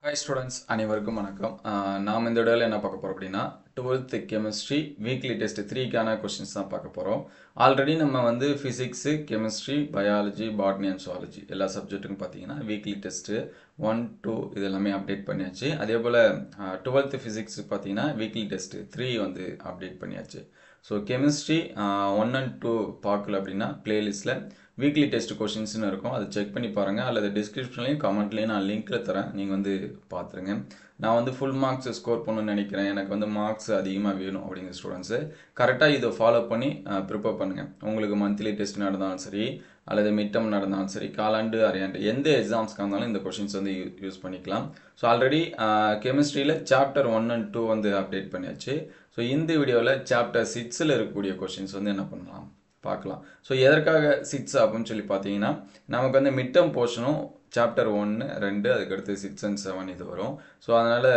Hi students, அனைவருக்கும் வணக்கம். நாம் இந்த வீடியோவில் என்ன பார்க்க போறோம் அப்படின்னா 12th கெமிஸ்ட்ரி வீக்லி டெஸ்ட் 3க்கான கொஸ்டின்ஸ் தான் பார்க்க போகிறோம். ஆல்ரெடி நம்ம வந்து physics, chemistry, biology, botany and zoology எல்லா சப்ஜெக்ட்டுக்கும் பார்த்தீங்கன்னா வீக்லி டெஸ்ட்டு 1, 2 இது எல்லாமே அப்டேட் பண்ணியாச்சு. அதே போல் 12th ஃபிசிக்ஸ் பார்த்தீங்கன்னா வீக்லி டெஸ்ட்டு 3 வந்து அப்டேட் பண்ணியாச்சு. ஸோ கெமிஸ்ட்ரி 1 and 2 பார்க்கல அப்படின்னா பிளேலிஸ்ட்டில் வீக்லி டெஸ்ட் கொஷின்ஸ்னு இருக்கும், அதை செக் பண்ணி பாருங்கள். அல்லது டிஸ்கிரிப்ஷன்லையும் கமெண்ட்லேயும் நான் லிங்க்கில் தரேன், நீங்கள் வந்து பார்த்துருங்க. நான் வந்து ஃபுல் மார்க்ஸ் ஸ்கோர் பண்ணணும்னு நினைக்கிறேன், எனக்கு வந்து மார்க்ஸ் அதிகமாக வேணும் அப்படிங்கிற ஸ்டூடெண்ட்ஸு கரெக்டாக இதை ஃபாலோ பண்ணி ப்ரிப்பேர் பண்ணுங்கள். உங்களுக்கு மந்த்லி டெஸ்ட் நடந்தாலும் சரி, அல்லது மிட் டர்ம் நடந்தாலும் சரி, காலாண்டு அரையாண்டு எந்த எக்ஸாம்ஸ்க்காக இருந்தாலும் இந்த கொஷின்ஸ் வந்து யூஸ் பண்ணிக்கலாம். ஸோ ஆல்ரெடி கெமிஸ்ட்ரியில் சாப்டர் 1 and 2 வந்து அப்டேட் பண்ணியாச்சு. ஸோ இந்த வீடியோவில் சாப்டர் 6ல் இருக்கக்கூடிய கொஷின்ஸ் வந்து என்ன பண்ணலாம் பார்க்கலாம். ஸோ எதற்காக 6 அப்படின்னு சொல்லி பார்த்தீங்கன்னா, நமக்கு வந்து மிட் டர்ம் போர்ஷனும் சாப்டர் 1, 2 அதுக்கடுத்து 6 and 7 இது வரும். ஸோ அதனால்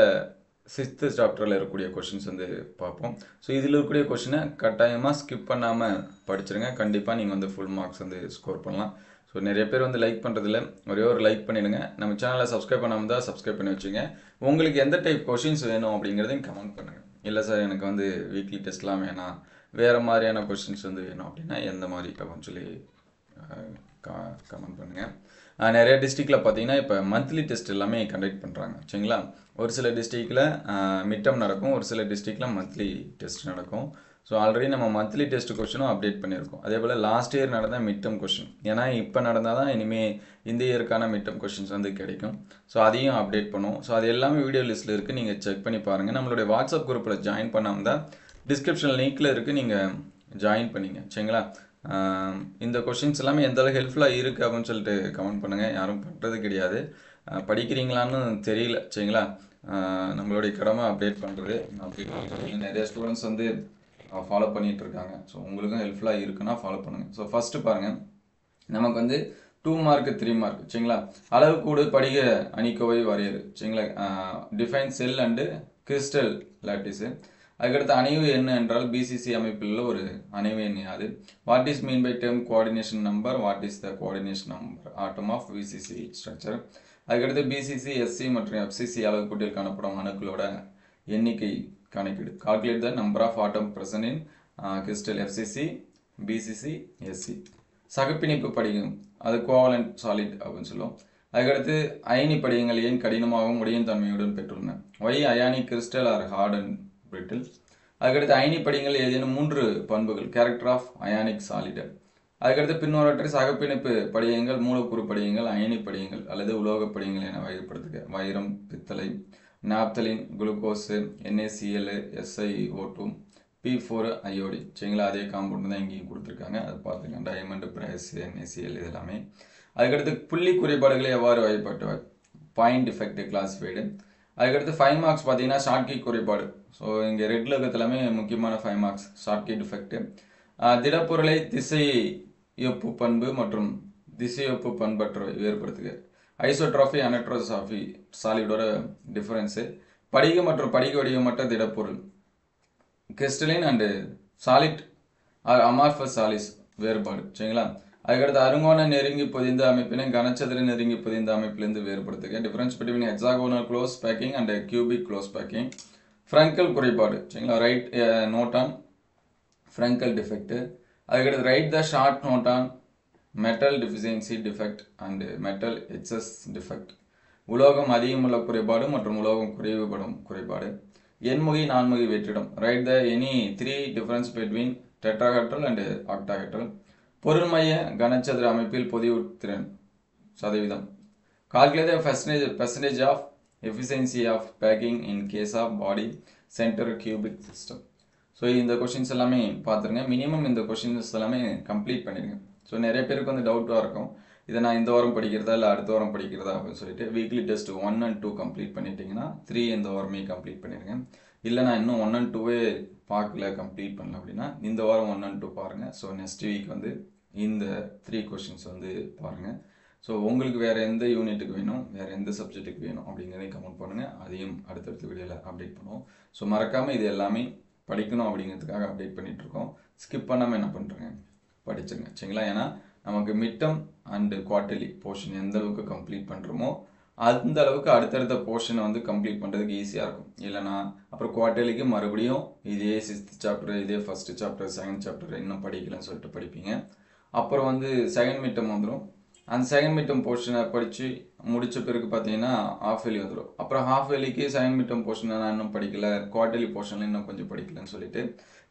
6th சாப்டரில் இருக்கக்கூடிய கொஷின்ஸ் வந்து பார்ப்போம். ஸோ இதில் இருக்கக்கூடிய கொஷினை கட்டாயமாக ஸ்கிப் பண்ணாமல் படிச்சிருங்க, கண்டிப்பாக நீங்கள் வந்து ஃபுல் மார்க்ஸ் வந்து ஸ்கோர் பண்ணலாம். ஸோ நிறைய பேர் வந்து லைக் பண்ணுறதில்ல, ஒரே ஒரு லைக் பண்ணிடுங்க. நம்ம சேனலை சப்ஸ்கிரைப் பண்ணாமல் தான் சப்ஸ்கிரைப் பண்ணி வச்சுங்க. உங்களுக்கு எந்த டைப் கொஷின்ஸ் வேணும் அப்படிங்கிறதையும் கமெண்ட் பண்ணுங்கள். இல்லை சார் எனக்கு வந்து வீக்லி டெஸ்ட்லாம் வேணாம், வேறு மாதிரியான கொஷின்ஸ் வந்து வேணும் அப்படின்னா எந்த மாதிரி அப்படின்னு சொல்லி கமெண்ட் பண்ணுங்கள். நிறைய டிஸ்ட்ரிக்டில் பார்த்தீங்கன்னா இப்போ மந்த்லி டெஸ்ட் எல்லாமே கண்டக்ட் பண்ணுறாங்க சரிங்களா. ஒரு சில டிஸ்ட்ரிக்டில் மிட் டர்ம் நடக்கும், ஒரு சில டிஸ்ட்ரிக்டில் மந்த்லி டெஸ்ட் நடக்கும். ஸோ ஆல்ரெடி நம்ம மந்த்லி டெஸ்ட் கொஷினும் அப்டேட் பண்ணியிருக்கோம். அதே போல் லாஸ்ட் இயர் நடந்த மிட் டர்ம் கொஷின், ஏன்னா இப்போ நடந்தால் தான் இனிமேல் இந்த இயருக்கான மிட் டர்ம் கொஷின்ஸ் வந்து கிடைக்கும். ஸோ அதையும் அப்டேட் பண்ணுவோம். ஸோ அது எல்லாமே வீடியோ லிஸ்ட்டில் இருக்குது, நீங்கள் செக் பண்ணி பாருங்கள். நம்மளுடைய வாட்ஸ்அப் குரூப்பில் ஜாயின் பண்ணாமல் தான் டிஸ்கிரிப்ஷன் லிங்க்கில் இருக்குது, நீங்கள் ஜாயின் பண்ணிங்க சரிங்களா. இந்த கொஷின்ஸ் எல்லாமே எந்த அளவுக்கு ஹெல்ப்ஃபுல்லாக இருக்குது அப்படின்னு சொல்லிட்டு கமெண்ட் பண்ணுங்கள். யாரும் பண்ணுறது கிடையாது, படிக்கிறீங்களான்னு தெரியல சரிங்களா. நம்மளுடைய கடமை அப்டேட் பண்ணுறது. நிறைய ஸ்டூடெண்ட்ஸ் வந்து ஃபாலோ பண்ணிகிட்டு இருக்காங்க. ஸோ உங்களுக்கும் ஹெல்ப்ஃபுல்லாக இருக்குன்னா ஃபாலோ பண்ணுங்கள். ஸோ ஃபஸ்ட்டு பாருங்கள், நமக்கு வந்து 2 மார்க் 3 மார்க் சரிங்களா. அளவுக்கூடு படிக அணிக்கோவை வரையறு சரிங்களா. Define cell and crystal lattice. அதுக்கடுத்து அணைவு என்ன என்றால் பிசிசி அமைப்பில் உள்ள ஒரு அணைவு எண் யாது. What is mean by term coordination number, what is the coordination number atom of BCC structure. அதுக்கடுத்து பிசிசி, எஸ்சி மற்றும் எஃப்சிசி அளவுக்கூட்டில் காணப்படும் அணுக்களோட எண்ணிக்கை கணக்கீடு. Calculate the number of atom present in crystal FCC, BCC, SC. சகப்பிணைப்பு படிகம், அது கோவலண்ட் சாலிட் அப்படின்னு சொல்லுவோம். அதுக்கடுத்து அயனி படிகங்கள் ஏன் கடினமாகவும் உடையும் தன்மையுடன் பெற்றுள்ளன. Why ionic crystal are hard and brittle. அதுக்கடுத்து அயனி படிகங்கள் ஏதேனும் 3 பண்புகள், கேரக்டர் ஆஃப் அயானிக் சாலிட். அதுக்கடுத்து பின்னோரற்ற சகப்பிணைப்பு படிகங்கள், மூலக்கூறு படிகங்கள், அயனி படிகங்கள் அல்லது உலோக படிகங்கள் என வகைப்படுத்துக. வைரம், பித்தளை, naphthalene, glucose, NaCl, SiO2, P4 iodine சரிங்களா. அதே காம்பவுண்ட் தான் இங்கேயும் கொடுத்துருக்காங்க, அதை பார்த்துங்க. டைமண்ட், பிராஸ், NaCl இது எல்லாமே. அதுக்கடுத்து புள்ளி குறைபாடுகளை எவ்வாறு வகைப்படுத்துவார், பாயிண்ட் டிஃபெக்ட் கிளாஸிஃபைடு. அதுக்கடுத்து 5 மார்க்ஸ் பார்த்தீங்கன்னா ஷார்ட்கி குறைபாடு. ஸோ இங்கே ரெட்டில் இருக்கிறதுலாமே முக்கியமான 5 மார்க்ஸ் ஷார்ட்கி டிஃபெக்ட். திடப்பொருளை திசையொப்பு பண்பு மற்றும் திசையொப்பு பண்பற்றவை வேறுபடுத்துக. ஐசோட்ராஃபி, அனட்ரோசாஃபி சாலிடோட டிஃபரன்ஸு. படிக மற்றும் படிக வடிவமற்ற திடப்பொருள், கிறிஸ்டலின் அண்டு சாலிட் அமார்ஃபஸ் சாலிஸ் வேறுபாடு சரிங்களா. அதுக்கடுத்து அருங்கோண நெருங்கி பொதிந்த அமைப்பினை கனச்சதுர நெருங்கி பொதிந்த அமைப்பிலிருந்து வேறுபடுத்துக. Difference between hexagonal close packing and cubic close packing. Frenkel குறைபாடு சரிங்களா. Write note on Frenkel defect. அதுக்கடுத்து write the short note on metal deficiency defect and metal excess defect. உலோகம் அதிகமுள்ள குறைபாடு மற்றும் உலோகம் குறைவுபடும் குறைபாடு. எண்முகி நான்முகி வெற்றிடம். Write the any 3 difference between tetrahedral and octahedral. பொருள்மைய கனச்சதுர அமைப்பில் பொதிவுத்திறன் சதவீதம். Calculate the percentage of efficiency of packing in case of body centre cubic system. So இந்த கொஷின்ஸ் எல்லாமே பார்த்துருங்க. மினிமம் இந்த கொஷின்ஸ் எல்லாமே கம்ப்ளீட் பண்ணிடுங்க. ஸோ நிறைய பேருக்கு வந்து டவுட்டாக இருக்கும், இதை நான் இந்த வாரம் படிக்கிறதா இல்லை அடுத்த வாரம் படிக்கிறதா அப்படின்னு சொல்லிட்டு. வீக்லி டெஸ்ட் 1 and 2 கம்ப்ளீட் பண்ணிட்டீங்கன்னா 3 இந்த வாரமே கம்ப்ளீட் பண்ணிடுங்க. இல்லை நான் இன்னும் 1 and 2வே பார்க்கல, கம்ப்ளீட் பண்ணல அப்படின்னா இந்த வாரம் 1 and 2 பாருங்கள். ஸோ நெக்ஸ்ட் வீக் வந்து இந்த 3 கொஷின்ஸ் வந்து பாருங்கள். ஸோ உங்களுக்கு வேறு எந்த யூனிட்டுக்கு வேணும், வேறு எந்த சப்ஜெக்ட்டுக்கு வேணும் அப்படிங்கிறதையும் கமெண்ட் பண்ணுங்கள், அதையும் அடுத்தடுத்த வீடியோவில் அப்டேட் பண்ணுவோம். ஸோ மறக்காமல் இது எல்லாமே படிக்கணும் அப்படிங்கிறதுக்காக அப்டேட் பண்ணிகிட்ருக்கோம். ஸ்கிப் பண்ணாமல் என்ன பண்ணுறேங்க, படிச்சுருங்க சரிங்களா. ஏன்னா நமக்கு mid term and quarterly portion எந்த அளவுக்கு கம்ப்ளீட் பண்ணுறோமோ அந்த அளவுக்கு அடுத்தடுத்த போர்ஷனை வந்து கம்ப்ளீட் பண்ணுறதுக்கு ஈஸியாக இருக்கும். இல்லைனா அப்புறம் குவார்ட்டர்லிக்கு மறுபடியும் இதே 6th சாப்டர், இதே ஃபஸ்ட்டு சாப்டர், செகண்ட் சாப்டர் இன்னும் படிக்கலன்னு சொல்லிட்டு படிப்பீங்க. அப்புறம் வந்து செகண்ட் மிட்டம் வந்துடும். அந்த செகண்ட் மிட்டம் போர்ஷனை படித்து முடித்த பிறகு பார்த்தீங்கன்னா ஹாஃப் இயர்லி வந்துடும். அப்புறம் ஹாஃப் இயர்லிக்கு செகண்ட் மிட்டம் போர்ஷனை நான் இன்னும் படிக்கலை, குவார்ட்டர்லி போர்ஷனில் இன்னும் கொஞ்சம் படிக்கலன்னு சொல்லிட்டு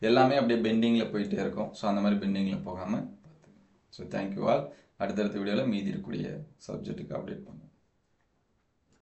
எல்லாமே அப்படியே பெண்டிங்கில் போயிட்டே இருக்கும். ஸோ அந்த மாதிரி பெண்டிங்கில் போகாமல் பார்த்துங்க. So thank you all. அடுத்தடுத்த வீடியோவில் மீதி இருக்கக்கூடிய சப்ஜெக்ட்டுக்கு அப்டேட் பண்ணுவோம்.